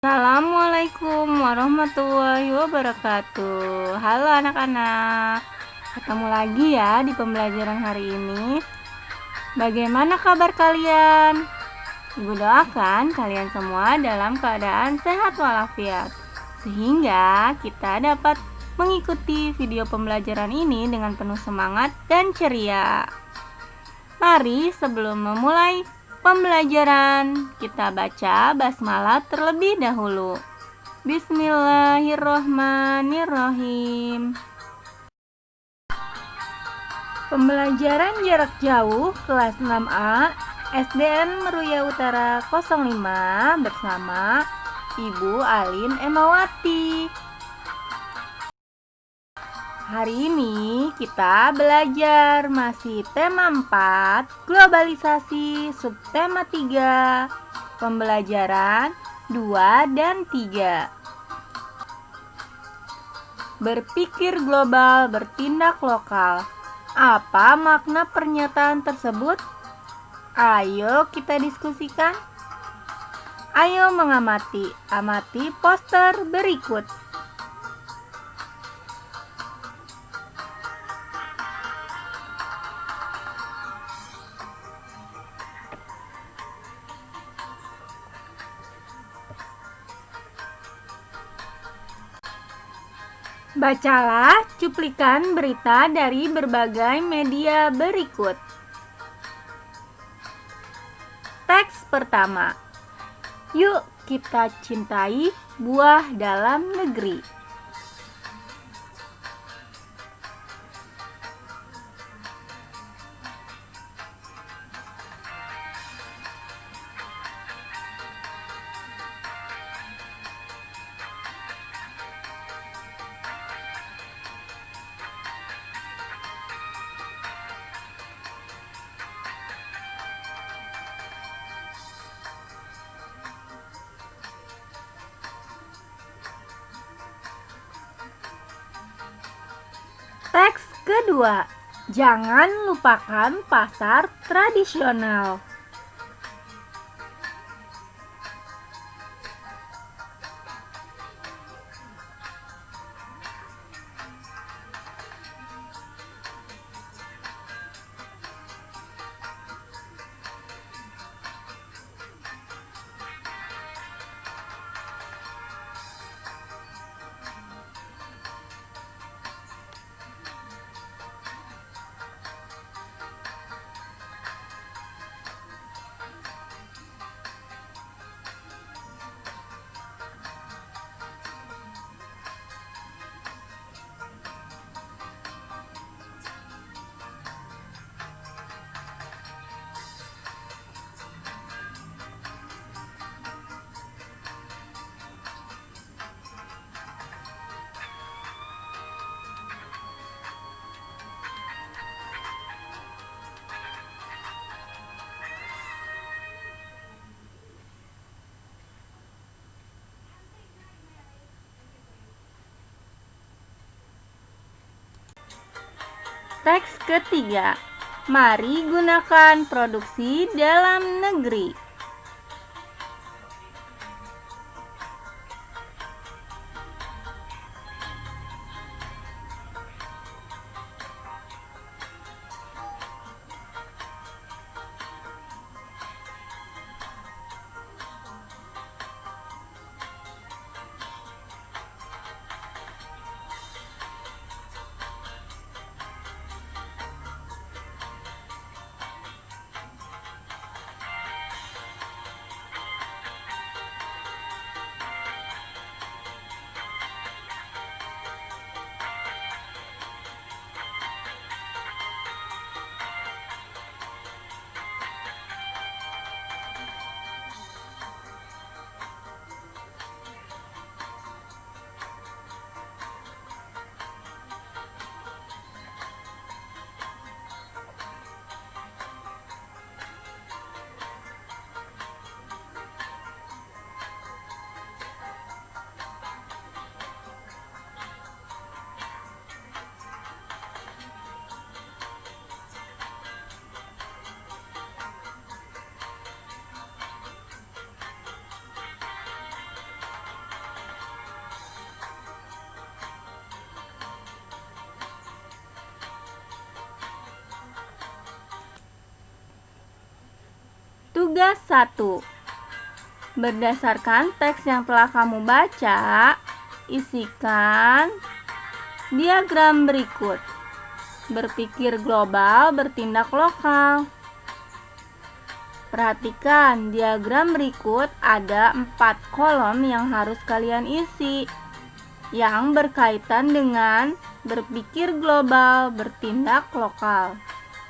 Assalamualaikum warahmatullahi wabarakatuh. Halo anak-anak, ketemu lagi ya di pembelajaran hari ini. Bagaimana kabar kalian? Ibu doakan kalian semua dalam keadaan sehat walafiat, sehingga kita dapat mengikuti video pembelajaran ini dengan penuh semangat dan ceria. Mari sebelum memulai pembelajaran, kita baca basmalah terlebih dahulu. Bismillahirrohmanirrohim. Pembelajaran jarak jauh kelas 6A SDN Meruya Utara 05 bersama Ibu Alin Emawati. Hari ini kita belajar masih tema 4, globalisasi, subtema 3, pembelajaran 2 dan 3. Berpikir global, bertindak lokal. Apa makna pernyataan tersebut? Ayo kita diskusikan. Ayo mengamati. Amati poster berikut. Bacalah cuplikan berita dari berbagai media berikut. Teks pertama. Yuk kita cintai buah dalam negeri. Teks kedua, jangan lupakan pasar tradisional. Teks ketiga, mari gunakan produksi dalam negeri. Tugas 1. Berdasarkan teks yang telah kamu baca, isikan diagram berikut. Berpikir global, bertindak lokal. Perhatikan, diagram berikut ada 4 kolom yang harus kalian isi, yang berkaitan dengan berpikir global, bertindak lokal.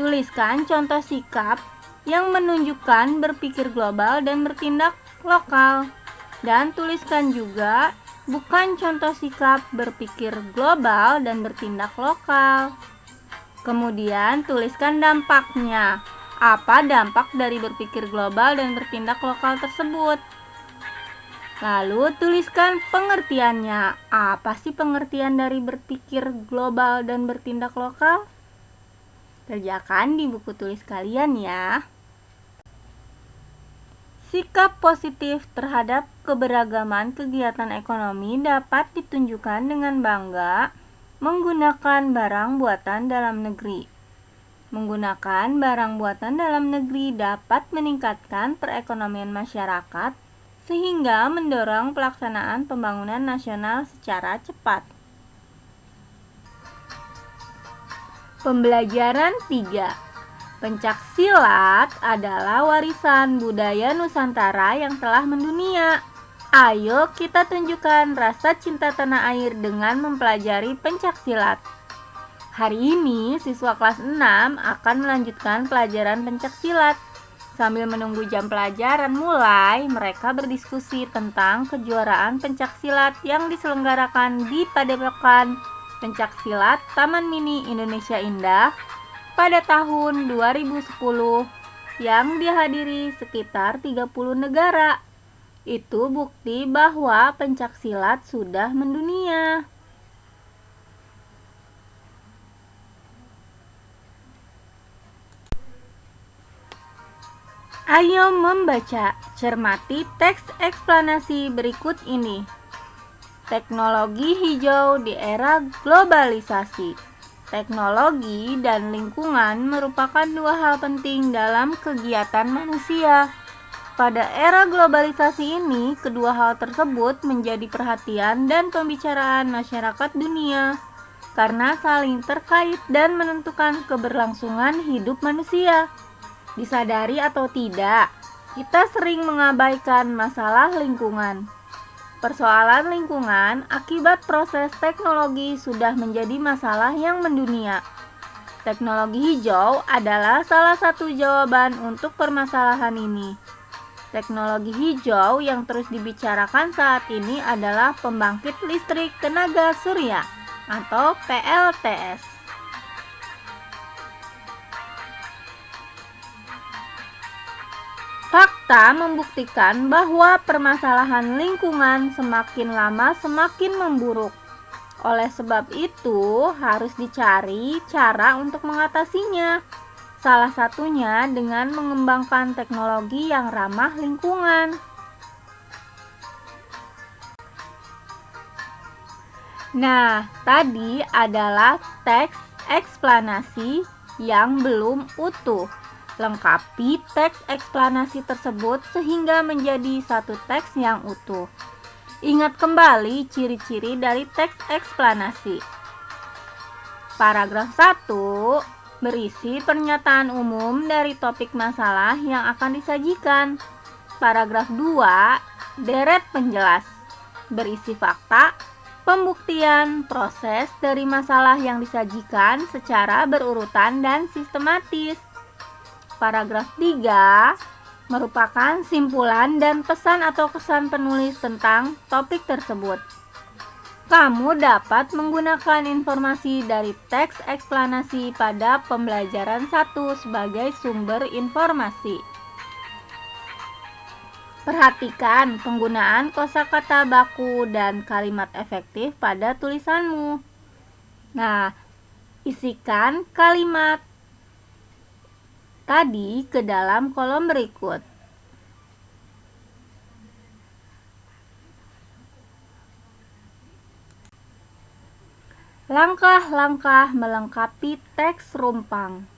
Tuliskan contoh sikap yang menunjukkan berpikir global dan bertindak lokal. Dan tuliskan juga bukan contoh sikap berpikir global dan bertindak lokal. Kemudian tuliskan dampaknya. Apa dampak dari berpikir global dan bertindak lokal tersebut? Lalu tuliskan pengertiannya. Apa sih pengertian dari berpikir global dan bertindak lokal? Kerjakan di buku tulis kalian ya. Sikap positif terhadap keberagaman kegiatan ekonomi dapat ditunjukkan dengan bangga menggunakan barang buatan dalam negeri. Menggunakan barang buatan dalam negeri dapat meningkatkan perekonomian masyarakat sehingga mendorong pelaksanaan pembangunan nasional secara cepat. Pembelajaran 3. Pencaksilat adalah warisan budaya Nusantara yang telah mendunia. Ayo kita tunjukkan rasa cinta tanah air dengan mempelajari pencaksilat. Hari ini siswa kelas 6 akan melanjutkan pelajaran pencaksilat. Sambil menunggu jam pelajaran mulai, mereka berdiskusi tentang kejuaraan pencaksilat yang diselenggarakan di Padepokan Pencaksilat Taman Mini Indonesia Indah pada tahun 2010 yang dihadiri sekitar 30 negara. Itu bukti bahwa pencaksilat sudah mendunia. Ayo membaca, cermati teks eksplanasi berikut ini. Teknologi hijau di era globalisasi. Teknologi dan lingkungan merupakan dua hal penting dalam kegiatan manusia. Pada era globalisasi ini, kedua hal tersebut menjadi perhatian dan pembicaraan masyarakat dunia karena saling terkait dan menentukan keberlangsungan hidup manusia. Disadari atau tidak, kita sering mengabaikan masalah lingkungan. Persoalan lingkungan akibat proses teknologi sudah menjadi masalah yang mendunia. Teknologi hijau adalah salah satu jawaban untuk permasalahan ini. Teknologi hijau yang terus dibicarakan saat ini adalah pembangkit listrik tenaga surya atau PLTS. Fakta membuktikan bahwa permasalahan lingkungan semakin lama semakin memburuk. Oleh sebab itu, harus dicari cara untuk mengatasinya. Salah satunya dengan mengembangkan teknologi yang ramah lingkungan. Nah, tadi adalah teks eksplanasi yang belum utuh. Lengkapi teks eksplanasi tersebut sehingga menjadi satu teks yang utuh. Ingat kembali ciri-ciri dari teks eksplanasi. Paragraf 1 berisi pernyataan umum dari topik masalah yang akan disajikan. Paragraf 2 deret penjelas, berisi fakta, pembuktian, proses dari masalah yang disajikan secara berurutan dan sistematis. Paragraf 3 merupakan simpulan dan pesan atau kesan penulis tentang topik tersebut. Kamu dapat menggunakan informasi dari teks eksplanasi pada pembelajaran 1 sebagai sumber informasi. Perhatikan penggunaan kosakata baku dan kalimat efektif pada tulisanmu. Nah, isikan kalimat tadi ke dalam kolom berikut. Langkah-langkah melengkapi teks rumpang.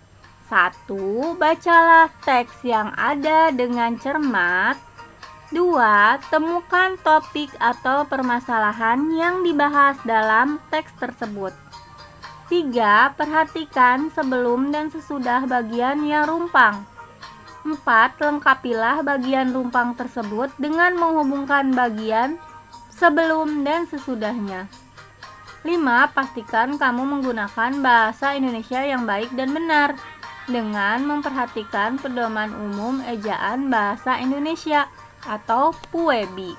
1. Bacalah teks yang ada dengan cermat. 2. Temukan topik atau permasalahan yang dibahas dalam teks tersebut. 3. Perhatikan sebelum dan sesudah bagian yang rumpang. 4. Lengkapilah bagian rumpang tersebut dengan menghubungkan bagian sebelum dan sesudahnya. 5. Pastikan kamu menggunakan bahasa Indonesia yang baik dan benar dengan memperhatikan pedoman umum ejaan bahasa Indonesia atau PUEBI.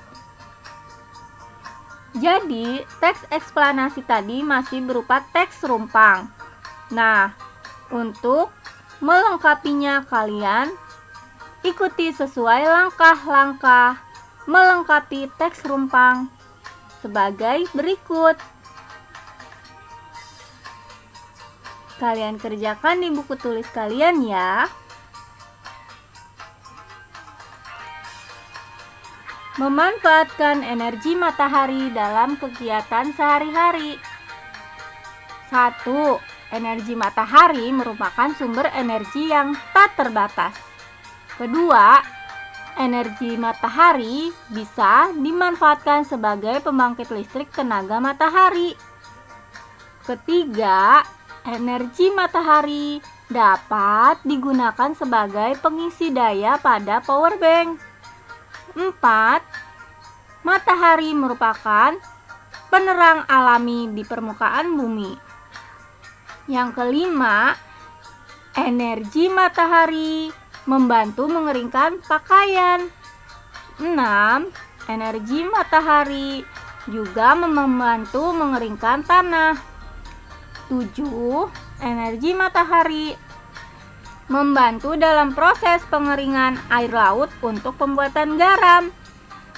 Jadi, teks eksplanasi tadi masih berupa teks rumpang. Nah, untuk melengkapinya kalian ikuti sesuai langkah-langkah melengkapi teks rumpang sebagai berikut. Kalian kerjakan di buku tulis kalian ya. Memanfaatkan energi matahari dalam kegiatan sehari-hari. 1. Energi matahari merupakan sumber energi yang tak terbatas. Kedua, energi matahari bisa dimanfaatkan sebagai pembangkit listrik tenaga matahari. Ketiga, energi matahari dapat digunakan sebagai pengisi daya pada power bank. 4. Matahari merupakan penerang alami di permukaan bumi. Yang kelima, energi matahari membantu mengeringkan pakaian. 6. Energi matahari juga membantu mengeringkan tanah. 7. Energi matahari membantu dalam proses pengeringan air laut untuk pembuatan garam,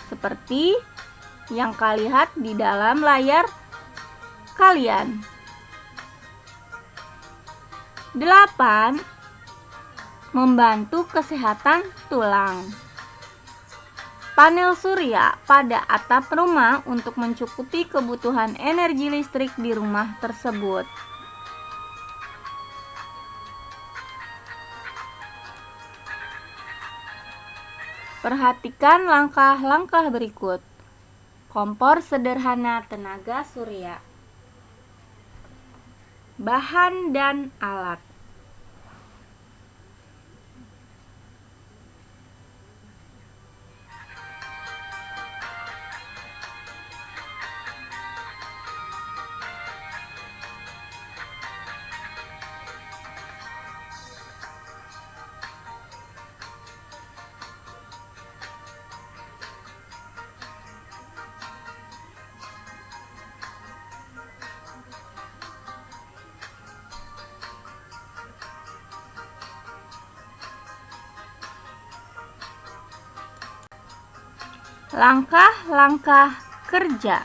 seperti yang kalian lihat di dalam layar kalian. 8. Membantu kesehatan tulang. Panel surya pada atap rumah untuk mencukupi kebutuhan energi listrik di rumah tersebut. Perhatikan langkah-langkah berikut. Kompor sederhana tenaga surya. Bahan dan alat. Langkah-langkah kerja.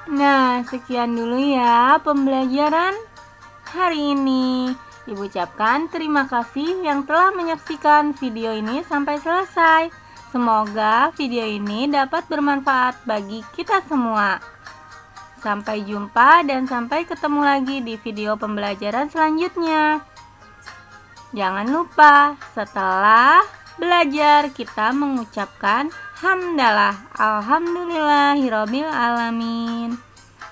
Nah, sekian dulu ya pembelajaran hari ini. Ibu ucapkan terima kasih yang telah menyaksikan video ini sampai selesai. Semoga video ini dapat bermanfaat bagi kita semua. Sampai jumpa dan sampai ketemu lagi di video pembelajaran selanjutnya. Jangan lupa setelah belajar kita mengucapkan hamdalah, alhamdulillahirabbil alamin.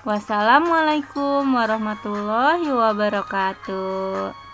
Wassalamualaikum warahmatullahi wabarakatuh.